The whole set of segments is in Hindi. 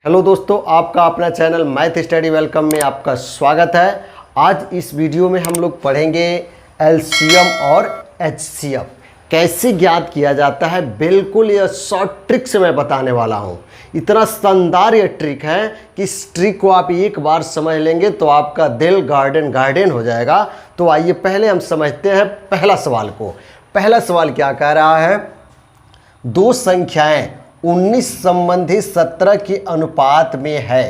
हेलो दोस्तों, आपका अपना चैनल मैथ स्टडी वेलकम में आपका स्वागत है। आज इस वीडियो में हम लोग पढ़ेंगे एलसीएम और एचसीएफ कैसे ज्ञात किया जाता है। बिल्कुल यह शॉर्ट ट्रिक से मैं बताने वाला हूँ। इतना शानदार ये ट्रिक है कि इस ट्रिक को आप एक बार समझ लेंगे तो आपका दिल गार्डन गार्डन हो जाएगा। तो आइए पहले हम समझते हैं पहला सवाल को। पहला सवाल क्या कह रहा है, दो संख्याएं 19 संबंधी 17 के अनुपात में है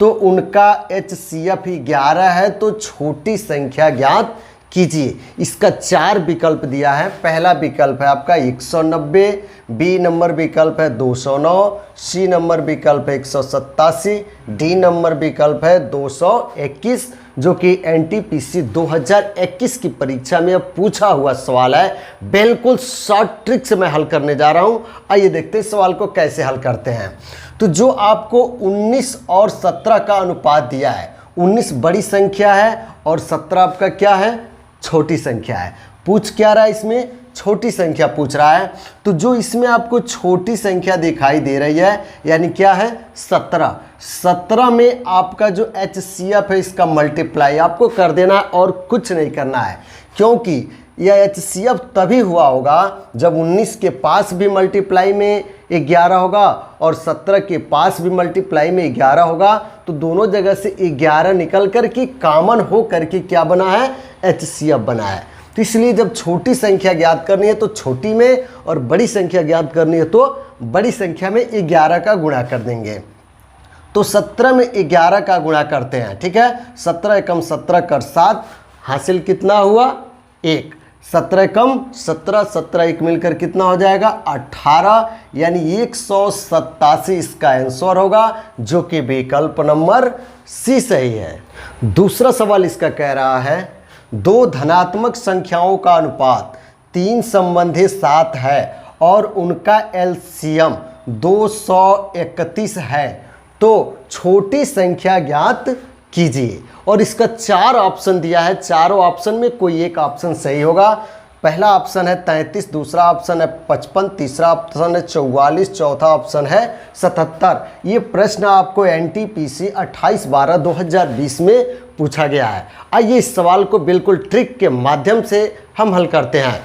तो उनका एचसीएफ 11 है, तो छोटी संख्या ज्ञात कीजिए। इसका 4 विकल्प दिया है। पहला विकल्प है आपका 190, बी नंबर विकल्प है 209, सी नंबर विकल्प है 187, डी नंबर विकल्प है 221, जो कि एनटीपीसी 2021 की परीक्षा में पूछा हुआ सवाल है। बिल्कुल शॉर्ट ट्रिक से मैं हल करने जा रहा हूं। आइए देखते हैं सवाल को कैसे हल करते हैं। तो जो आपको 19 और 17 का अनुपात दिया है, 19 बड़ी संख्या है और 17 आपका क्या है, छोटी संख्या है। पूछ क्या रहा है इसमें, छोटी संख्या पूछ रहा है। तो जो इसमें आपको छोटी संख्या दिखाई दे रही है यानी क्या है 17 में आपका जो एचसीएफ है इसका मल्टीप्लाई आपको कर देना है और कुछ नहीं करना है, क्योंकि यह एचसीएफ तभी हुआ होगा जब 19 के पास भी मल्टीप्लाई में 11 होगा और 17 के पास भी मल्टीप्लाई में 11 होगा। तो दोनों जगह से 11 निकल कर के कॉमन हो करके क्या बना है, एचसीएफ बना है। तो इसलिए जब छोटी संख्या ज्ञात करनी है तो छोटी में और बड़ी संख्या ज्ञात करनी है तो बड़ी संख्या में 11 का गुणा कर देंगे। तो 17 में 11 का गुणा करते हैं, ठीक है। 17 एकम 17 कर 7, हासिल कितना हुआ 1। 17 कम 17, 17 एक मिलकर कितना हो जाएगा 18, यानी 187 इसका आंसर होगा, जो कि विकल्प नंबर सी सही है। दूसरा सवाल इसका कह रहा है, दो धनात्मक संख्याओं का अनुपात 3 संबंधी 7 है और उनका एलसीएम 231 है, तो छोटी संख्या ज्ञात कीजिए। और इसका 4 ऑप्शन दिया है। चारों ऑप्शन में कोई एक ऑप्शन सही होगा। पहला ऑप्शन है 33, दूसरा ऑप्शन है 55, तीसरा ऑप्शन है 44, चौथा ऑप्शन है 77। ये प्रश्न आपको एनटीपीसी 28/12/2020 में पूछा गया है। आइए इस सवाल को बिल्कुल ट्रिक के माध्यम से हम हल करते हैं।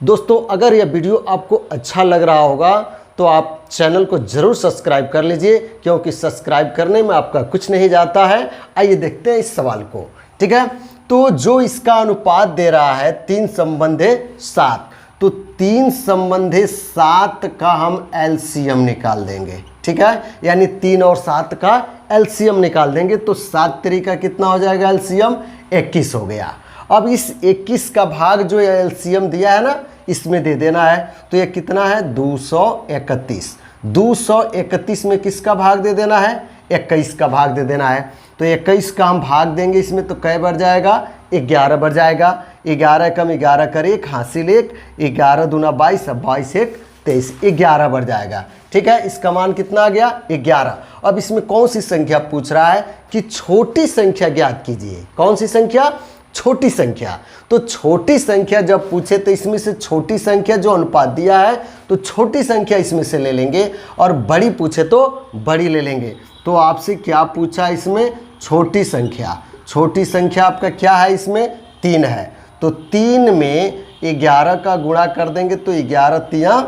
दोस्तों, अगर यह वीडियो आपको अच्छा लग रहा होगा तो आप चैनल को ज़रूर सब्सक्राइब कर लीजिए, क्योंकि सब्सक्राइब करने में आपका कुछ नहीं जाता है। आइए देखते हैं इस सवाल को, ठीक है। तो जो इसका अनुपात दे रहा है 3 संबंधी 7, तो 3 संबंधी 7 का हम एलसीएम निकाल देंगे, ठीक है। यानी 3 और 7 का एलसीएम निकाल देंगे तो 7 तरीका कितना हो जाएगा, एलसीएम 21 हो गया। अब इस 21 का भाग जो एलसीएम दिया है ना, इसमें दे देना है। तो ये कितना है 231। 231 में किसका भाग दे देना है, 21 का भाग दे देना है। तो 21 का हम भाग देंगे इसमें, तो कै बढ़ जाएगा 11 बढ़ जाएगा। 11 कम 11 कर 1, हासिल 1, 11 दूना 22, 22 1 23, 11 बढ़ जाएगा, ठीक है। इसका मान कितना आ गया 11। अब इसमें कौन सी संख्या पूछ रहा है कि छोटी संख्या ज्ञात कीजिए। कौन सी संख्या, छोटी संख्या। तो छोटी संख्या जब पूछे तो इसमें से छोटी संख्या जो अनुपात दिया है तो छोटी संख्या इसमें से ले लेंगे, और बड़ी पूछे तो बड़ी ले लेंगे। तो आपसे क्या पूछा इसमें, छोटी संख्या। छोटी संख्या आपका क्या है, इसमें 3 है। तो 3 में 11 का गुणा कर देंगे तो 11 तिया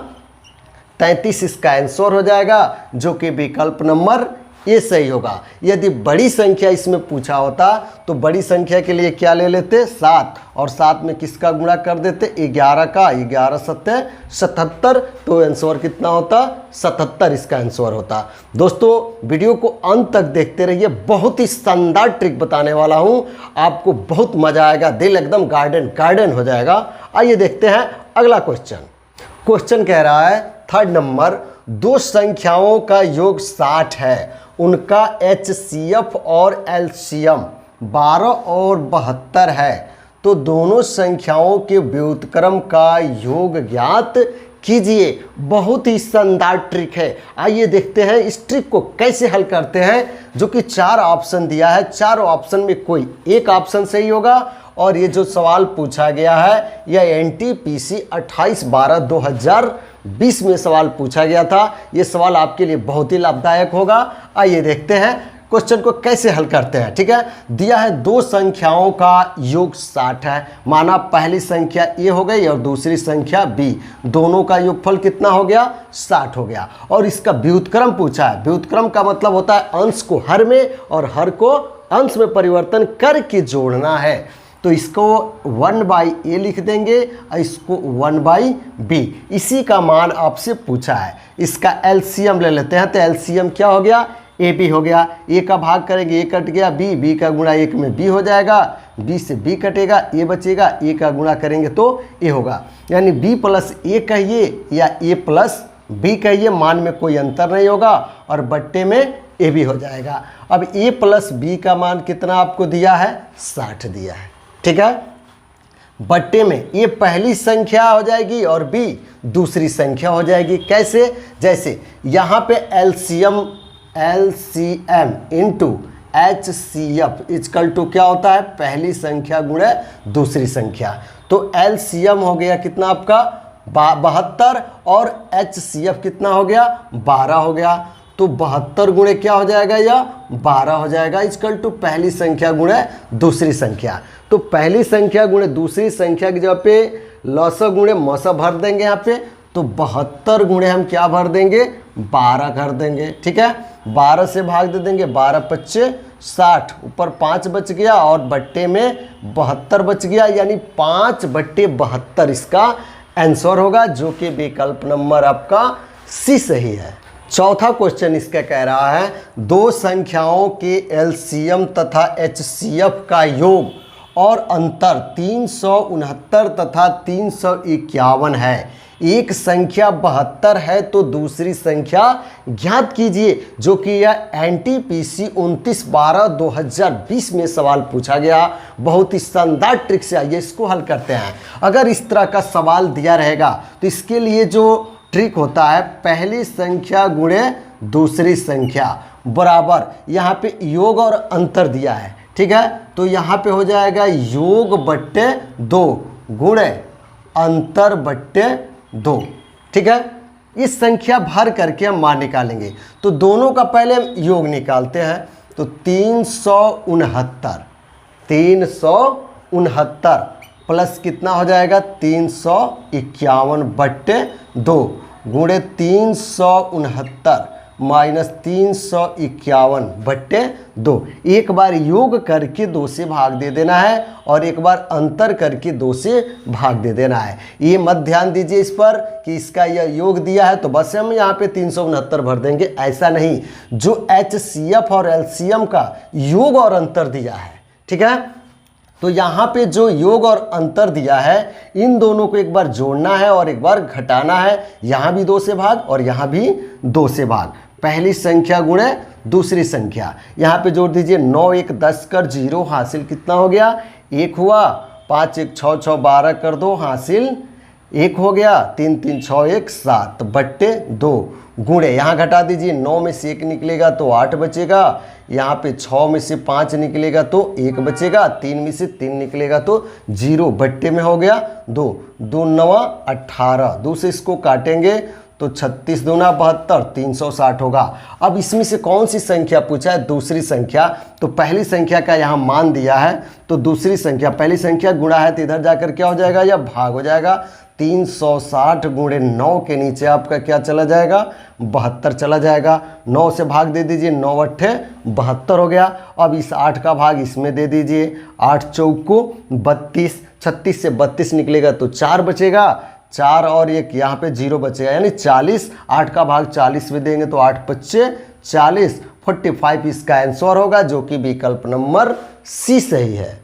33 इसका आंसर हो जाएगा, जो कि विकल्प नंबर ये सही होगा। यदि बड़ी संख्या इसमें पूछा होता तो बड़ी संख्या के लिए क्या ले लेते 7, और 7 में किसका गुणा कर देते 11 का, 11 7 77, तो आंसर कितना होता 77 इसका आंसर होता। दोस्तों, वीडियो को अंत तक देखते रहिए, बहुत ही शानदार ट्रिक बताने वाला हूँ, आपको बहुत मजा आएगा, दिल एकदम गार्डन गार्डन हो जाएगा। आइए देखते हैं अगला क्वेश्चन। क्वेश्चन कह रहा है 3rd नंबर, दो संख्याओं का योग 60 है, उनका एचसीएफ और एलसीएम 12 और 72 है, तो दोनों संख्याओं के व्युत्क्रम का योग ज्ञात कीजिए। बहुत ही शानदार ट्रिक है। आइए देखते हैं इस ट्रिक को कैसे हल करते हैं, जो कि 4 ऑप्शन दिया है। 4 ऑप्शन में कोई एक ऑप्शन सही होगा, और ये जो सवाल पूछा गया है यह एनटीपीसी 28/12/2020 2020 में सवाल पूछा गया था। ये सवाल आपके लिए बहुत ही लाभदायक होगा। आइए देखते हैं क्वेश्चन को कैसे हल करते हैं। ठीक है, दिया है दो संख्याओं का योग 60 है। माना पहली संख्या ए हो गई और दूसरी संख्या बी, दोनों का योगफल कितना हो गया? 60 हो गया। और इसका व्युत्क्रम पूछा है। व्युत्क्रम का मतलब होता है अंश को हर में और हर को अंश में परिवर्तन करके जोड़ना है। तो इसको 1/a लिख देंगे और इसको 1/b। इसी का मान आपसे पूछा है। इसका एलसीएम ले लेते हैं। तो एलसीएम क्या हो गया? AB हो गया। ए का भाग करेंगे, ए कट गया, बी का गुणा 1 में बी हो जाएगा, बी से बी कटेगा, ए बचेगा, ए का गुणा करेंगे तो ए होगा। यानी b प्लस ए कहिए या a प्लस बी कहिए, मान में कोई अंतर नहीं होगा और बट्टे में AB हो जाएगा। अब a प्लस बी का मान कितना आपको दिया है? 60 दिया है। ठीक है, बट्टे में a पहली संख्या हो जाएगी और b दूसरी संख्या हो जाएगी। कैसे? जैसे यहाँ पे LCM into HCF is equal to क्या होता है? पहली संख्या गुणे दूसरी संख्या। तो LCM हो गया कितना आपका? 72 और HCF कितना हो गया? 12 हो गया। तो 72 गुणे क्या हो जाएगा? या 12 हो जाएगा इजकल टू पहली संख्या गुणे दूसरी संख्या। तो पहली संख्या गुणे दूसरी संख्या की जगह पे लौसा गुणे मौसा भर देंगे यहाँ पे। तो 72 गुणे हम क्या भर देंगे? 12 कर देंगे। ठीक है, 12 से भाग दे देंगे, 12 पच्चे 60, ऊपर 5 बच गया और बट्टे में 72 बच गया, यानी 5/72 इसका आंसर होगा, जो कि विकल्प नंबर आपका सी सही है। चौथा क्वेश्चन इसका कह रहा है दो संख्याओं के एलसीएम तथा एचसीएफ का योग और अंतर 369 तथा 351 है। एक संख्या 72 है तो दूसरी संख्या ज्ञात कीजिए, जो कि यह NTPC 29/12/2020 में सवाल पूछा गया। बहुत ही शानदार ट्रिक से आइए इसको हल करते हैं। अगर इस तरह का सवाल दिया रहेगा तो इसके लिए जो ट्रिक होता है, पहली संख्या गुणे दूसरी संख्या बराबर, यहाँ पे योग और अंतर दिया है। ठीक है, तो यहाँ पे हो जाएगा योग बट्टे 2 गुणे अंतर बट्टे 2। ठीक है, इस संख्या भर करके हम मान निकालेंगे। तो दोनों का पहले हम योग निकालते हैं। तो 369 प्लस कितना हो जाएगा? 351 बट्टे 2 गुणे 369 माइनस 351 बट्टे 2। एक बार योग करके 2 से भाग दे देना है और एक बार अंतर करके 2 से भाग दे देना है। ये मत ध्यान दीजिए इस पर कि इसका यह योग दिया है तो बस हम यहाँ पे 369 भर देंगे, ऐसा नहीं। जो HCF और LCM का योग और अंतर दिया है, ठीक है, तो यहाँ पे जो योग और अंतर दिया है, इन दोनों को एक बार जोड़ना है और एक बार घटाना है। यहाँ भी 2 से भाग और यहाँ भी 2 से भाग। पहली संख्या गुणे दूसरी संख्या, यहाँ पे जोड़ दीजिए। 9 1 10 कर 0 हासिल कितना हो गया? 1 हुआ। 5 1 6 6 12 कर 2 हासिल 1 हो गया। 3 3 6 1 7 बट्टे 2 गुणे, यहाँ घटा दीजिए। 9 में से 1 निकलेगा तो 8 बचेगा। यहाँ पे 6 में से 5 निकलेगा तो 1 बचेगा। 3 में से 3 निकलेगा तो 0 बट्टे में हो गया 2 2 9 18। 2 से इसको काटेंगे तो 36 दूना 72, 360 होगा। अब इसमें से कौन सी संख्या पूछा है? दूसरी संख्या। तो पहली संख्या का यहाँ मान दिया है तो दूसरी संख्या, पहली संख्या गुणा है तो इधर जाकर क्या हो जाएगा? या भाग हो जाएगा। 360 गुणे 9 के नीचे आपका क्या चला जाएगा? 72 चला जाएगा। 9 से भाग दे दीजिए, 9 8 72 हो गया। अब इस 8 का भाग इसमें दे दीजिए। 8 चौको 32, 36 से 32 निकलेगा तो 4 बचेगा। 4 और 1 यहाँ पे 0 बचेगा, यानी 40। 8 का भाग 40 में देंगे तो 8 25 40, 45 इसका आंसर होगा, जो कि विकल्प नंबर सी सही है।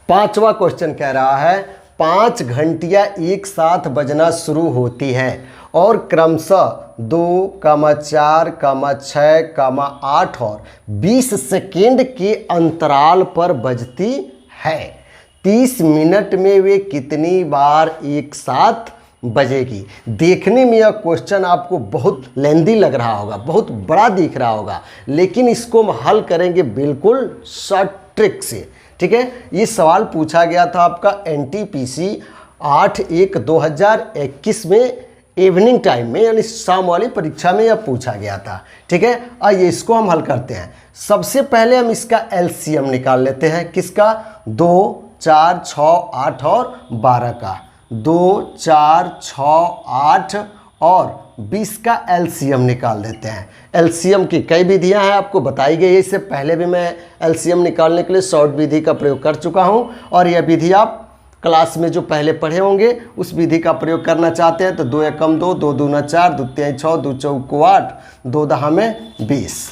पांचवा क्वेश्चन कह रहा है 5 घंटियाँ एक साथ बजना शुरू होती हैं और क्रमशः 2, 4, 6, 8 और 20 सेकेंड के अंतराल पर बजती है। 30 मिनट में वे कितनी बार एक साथ बजेगी? देखने में यह क्वेश्चन आपको बहुत लेंदी लग रहा होगा, बहुत बड़ा दिख रहा होगा, लेकिन इसको हम हल करेंगे बिल्कुल शॉर्ट ट्रिक से। ठीक है, ये सवाल पूछा गया था आपका NTPC 8/1/2021 में इवनिंग टाइम में यानी शाम वाली परीक्षा में यह पूछा गया था। ठीक है, आइए इसको हम हल करते हैं। सबसे पहले हम इसका एलसीएम निकाल लेते हैं। किसका? 2, 4, 6, 8 और 12 का। 2, 4, 6, 8 और 20 का एलसीएम निकाल देते हैं। एलसीएम की कई विधियां हैं, आपको बताई गई है। इससे पहले भी मैं एलसीएम निकालने के लिए शॉर्ट विधि का प्रयोग कर चुका हूं, और यह विधि आप क्लास में जो पहले पढ़े होंगे उस विधि का प्रयोग करना चाहते हैं तो 2 एकम 2, 2 दूना 4, 2 तिहाई 6, 2 चौको 8, 2 दहा में 20।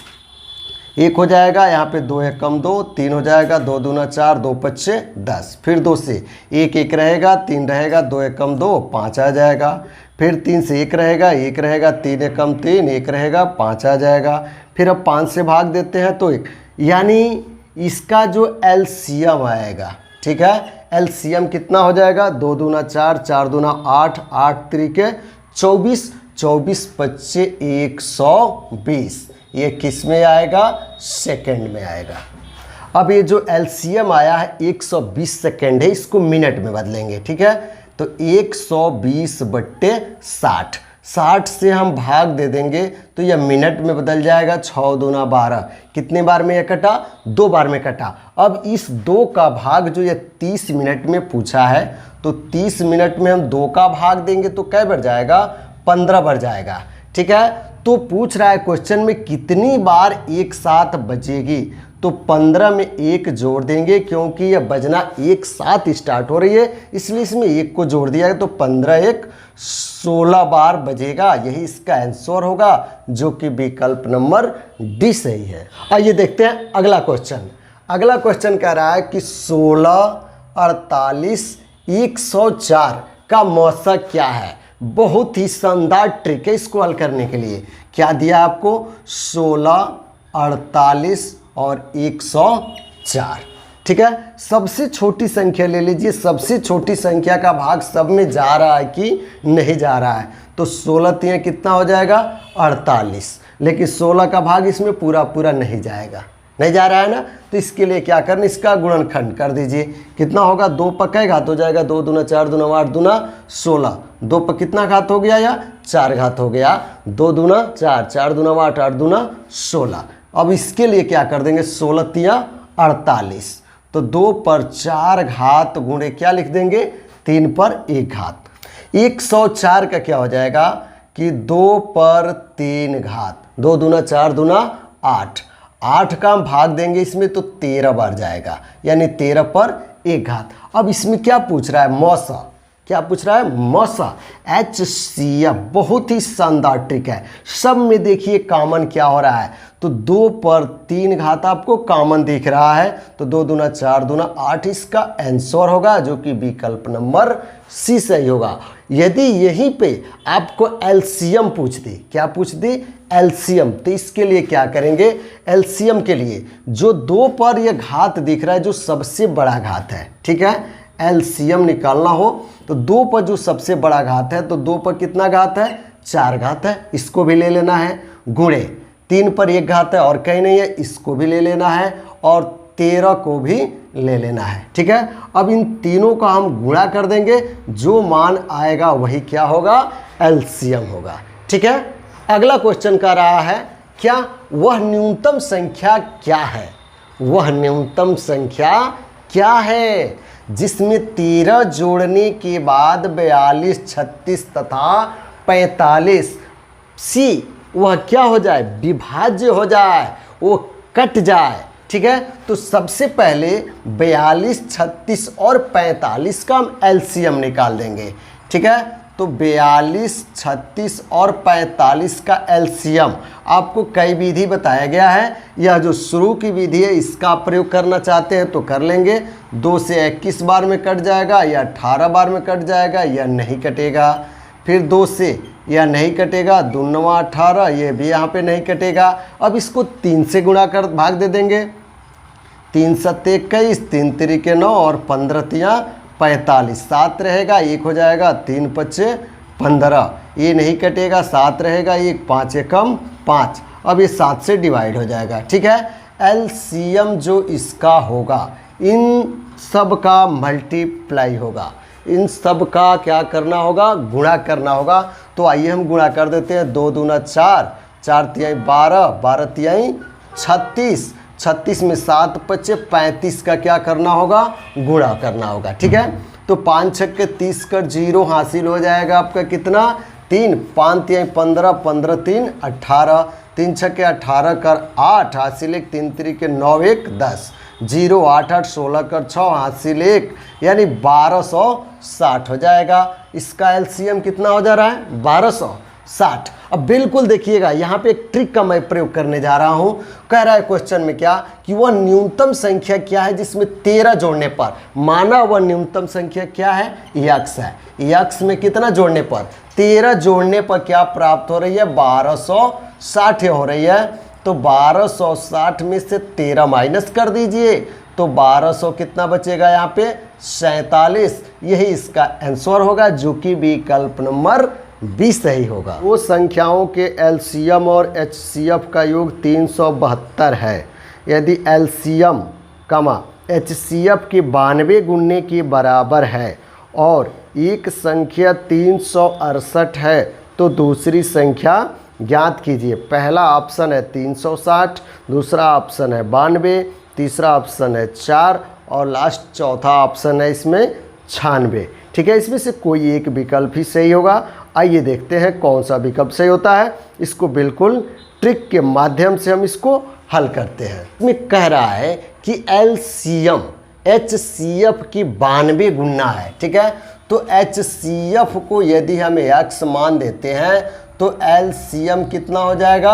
एक हो जाएगा, यहाँ पे 2 एकम 2, 3 हो जाएगा, 2 दूना 4, 2 पच्चे 10। फिर 2 से 1 1 रहेगा, 3 रहेगा, 2 एकम 2, 5 आ जाएगा। फिर 3 से 1 रहेगा, 1 रहेगा, 3 एकम 3, 1 रहेगा, 5 आ जाएगा। फिर अब 5 से भाग देते हैं तो 1, यानी इसका जो एलसीएम आएगा, ठीक है, एलसीएम कितना हो जाएगा? 2 दूना 4, 4 दूना 8, 8 त्रिके 24, 24 पच्चे 120। ये किस में आएगा? सेकंड में आएगा। अब ये जो एलसीएम आया है 120 सेकंड है, इसको मिनट में बदलेंगे। ठीक है, तो 120/60, 60 से हम भाग दे देंगे तो यह मिनट में बदल जाएगा। 6 दूना 12, कितने बार में यह कटा? 2 बार में कटा। अब इस 2 का भाग जो यह 30 मिनट में पूछा है, तो 30 मिनट में हम 2 का भाग देंगे तो कै बढ़ जाएगा? 15 बढ़ जाएगा। ठीक है, तो पूछ रहा है क्वेश्चन में कितनी बार एक साथ बजेगी, तो 15 में 1 जोड़ देंगे, क्योंकि यह बजना एक साथ स्टार्ट हो रही है इसलिए इसमें 1 को जोड़ दिया है, तो 15 1 16 बार बजेगा। यही इसका आंसर होगा, जो कि विकल्प नंबर डी सही है। आइए देखते हैं अगला क्वेश्चन। अगला क्वेश्चन कह रहा है कि 16, 48, 104 का मौसा क्या है? बहुत ही शानदार ट्रिक है इसको हल करने के लिए। क्या दिया आपको? 16, 48 और 104। ठीक है, सबसे छोटी संख्या ले लीजिए। सबसे छोटी संख्या का भाग सब में जा रहा है कि नहीं जा रहा है? तो 16 तिहाई कितना हो जाएगा? 48। लेकिन 16 का भाग इसमें पूरा पूरा नहीं जाएगा, नहीं जा रहा है ना, तो इसके लिए क्या करना? इसका गुणनखंड कर दीजिए। कितना होगा? 2 पर कै घात हो जाएगा? 2 दूना 4 दूना 8 दूना 16। 2 पर कितना घात हो गया? या 4 घात हो गया। 2 दूना 4, 4 दूना 8, 8 दूना 16। अब इसके लिए क्या कर देंगे? 16 तिया 48, तो 2 पर 4 घात गुणे क्या लिख देंगे? 3 पर 1 घात। 104 का क्या हो जाएगा कि 2 पर 3 घात। 2 दूना 4 दूना 8, 8 का हम भाग देंगे इसमें तो 13 बार जाएगा, यानी 13 पर 1 घात। अब इसमें क्या पूछ रहा है? मौसा। क्या पूछ रहा है? मौसा। HCF बहुत ही शानदार ट्रिक है। सब में देखिए कॉमन क्या हो रहा है, तो 2 पर 3 घात आपको कॉमन दिख रहा है, तो 2 दूना 4 दूना 8 इसका आंसर होगा, जो कि विकल्प नंबर सी सही होगा। यदि यहीं पे आपको एलसीएम पूछ दे, क्या पूछ दे? एलसीएम, तो इसके लिए क्या करेंगे? एलसीएम के लिए जो 2 पर यह घात दिख रहा है जो सबसे बड़ा घात है, ठीक है, एलसीएम निकालना हो तो 2 पर जो सबसे बड़ा घात है, तो 2 पर कितना घात है? 4 घात है, इसको भी ले लेना है। गुणे 3 पर 1 घात है और कहीं नहीं है, इसको भी ले लेना है, और 13 को भी ले लेना है। ठीक है, अब इन तीनों का हम गुणा कर देंगे, जो मान आएगा वही क्या होगा? एलसीएम होगा। ठीक है, अगला क्वेश्चन का रहा है क्या? वह न्यूनतम संख्या क्या है? वह न्यूनतम संख्या क्या है जिसमें 13 जोड़ने के बाद 42, 36 तथा 45 सी वह क्या हो जाए? विभाज्य हो जाए, वो कट जाए। ठीक है, तो सबसे पहले 42, 36 और 45 का हम एलसीएम निकाल देंगे। ठीक है, तो 42, 36 और 45 का एलसीएम आपको कई विधि बताया गया है। यह जो शुरू की विधि है इसका प्रयोग करना चाहते हैं तो कर लेंगे। 2 से 21 बार में कट जाएगा, या 18 बार में कट जाएगा, या नहीं कटेगा। फिर 2 से यह नहीं कटेगा, 2 9 18, ये भी यहाँ पे नहीं कटेगा। अब इसको 3 से गुणा कर भाग दे देंगे। 3 7 21, 3 3 9 और 15 तिया 45, 7 रहेगा, 1 हो जाएगा, 3 5 15, ये नहीं कटेगा, 7 रहेगा, 1 5 एकम 5। अब ये 7 से डिवाइड हो जाएगा। ठीक है, एलसीएम जो इसका होगा इन सब का मल्टीप्लाई होगा, इन सब का क्या करना होगा, गुणा करना होगा। तो आइए हम गुणा कर देते हैं। 2 दूना 4, 4 तिहाई 12, 12 तिहाई 36, 36 में 7 बचे 35 का क्या करना होगा, गुणा करना होगा। ठीक है, तो 5 छक्के 30 कर 0 हासिल हो जाएगा आपका कितना, 3, 5 तिहाई 15, 15 3 18, 3 छक्के 18 कर 8 हासिल 1, 3 तिरिके 9 1 10, 0 8 8 16 कर 6 हासिल 1, यानी 1260 हो जाएगा। इसका एलसीएम कितना हो जा रहा है, 1260। अब बिल्कुल देखिएगा, यहाँ पे एक ट्रिक का मैं प्रयोग करने जा रहा हूँ। कह रहा है क्वेश्चन में क्या कि वह न्यूनतम संख्या क्या है जिसमें 13 जोड़ने पर, माना वह न्यूनतम संख्या क्या है, यक्स है। यक्स में कितना जोड़ने पर, 13 जोड़ने पर क्या प्राप्त हो रही है, 1260 हो रही है। तो 1260 में से 13 माइनस कर दीजिए, तो 1200 कितना बचेगा यहाँ पे, 47। यही इसका आंसर होगा, जो कि विकल्प नंबर 20 सही होगा। वो संख्याओं के एलसीएम और एचसीएफ का योग 372 है। यदि एलसीएम एचसीएफ के 92 गुणने के बराबर है और एक संख्या 368 है, तो दूसरी संख्या ज्ञात कीजिए। पहला ऑप्शन है 360, दूसरा ऑप्शन है 92, तीसरा ऑप्शन है 4 और लास्ट चौथा ऑप्शन है इसमें 96। ठीक है, इसमें से कोई एक विकल्प ही सही होगा। आइए देखते हैं कौन सा विकल्प सही होता है। इसको बिल्कुल ट्रिक के माध्यम से हम इसको हल करते हैं। इसमें कह रहा है कि एलसीएम एचसीएफ की 92 गुना है। ठीक है, तो एचसीएफ को यदि हम x मान देते हैं तो एलसीएम कितना हो जाएगा,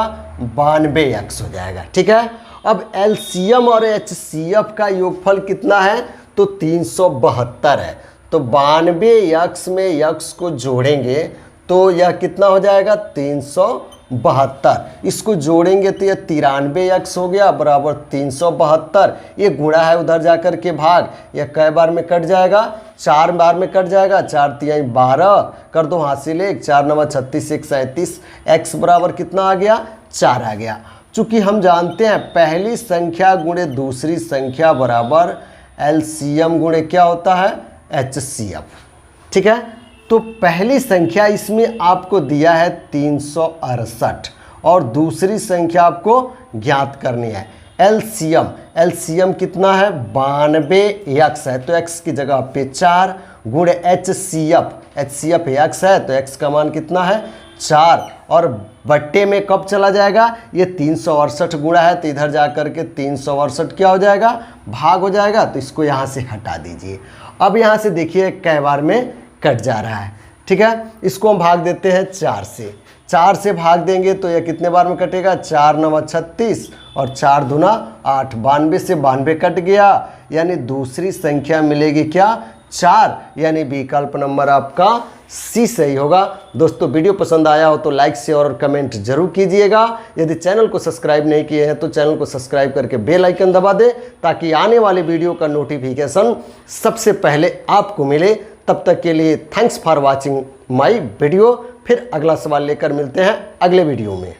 92x हो जाएगा। ठीक है, अब एलसीएम और एचसीएफ का योगफल कितना है, तो 372 है। तो 92x में x को जोड़ेंगे तो यह कितना हो जाएगा, 372। इसको जोड़ेंगे तो यह 93x हो गया बराबर 372। ये गुणा है, उधर जाकर के भाग, यह कै बार में कट जाएगा, 4 बार में कट जाएगा। 4 तिहाई 12 कर दो हासिल 1, 4 9 36 1 37, x बराबर कितना आ गया, 4 आ गया। चूँकि हम जानते हैं पहली संख्या गुणे दूसरी संख्या बराबर एलसीएम गुणे क्या होता है, एचसीएफ। ठीक है, तो पहली संख्या इसमें आपको दिया है 368 और दूसरी संख्या आपको ज्ञात करनी है। एलसीएम कितना है, 92x है, तो x की जगह पे 4 गुणे एचसीएफ x है, तो x का मान कितना है, 4 और बट्टे में कब चला जाएगा, ये 368 गुणा है, तो इधर जाकर के 368 क्या हो जाएगा, भाग हो जाएगा। तो इसको यहाँ से हटा दीजिए। अब यहाँ से देखिए कै बार में कट जा रहा है। ठीक है, इसको हम भाग देते हैं 4 से। 4 से भाग देंगे तो यह कितने बार में कटेगा, 4 9 36 और 4 दूना 8, 92 से 92 कट गया, यानी दूसरी संख्या मिलेगी क्या, 4, यानी विकल्प नंबर आपका सी सही होगा। दोस्तों वीडियो पसंद आया हो तो लाइक शेयर और कमेंट जरूर कीजिएगा। यदि चैनल को सब्सक्राइब नहीं किए हैं तो चैनल को सब्सक्राइब करके बेल आइकन दबा दें, ताकि आने वाले वीडियो का नोटिफिकेशन सबसे पहले आपको मिले। तब तक के लिए thanks for watching my video. फिर अगला सवाल लेकर मिलते हैं अगले वीडियो में।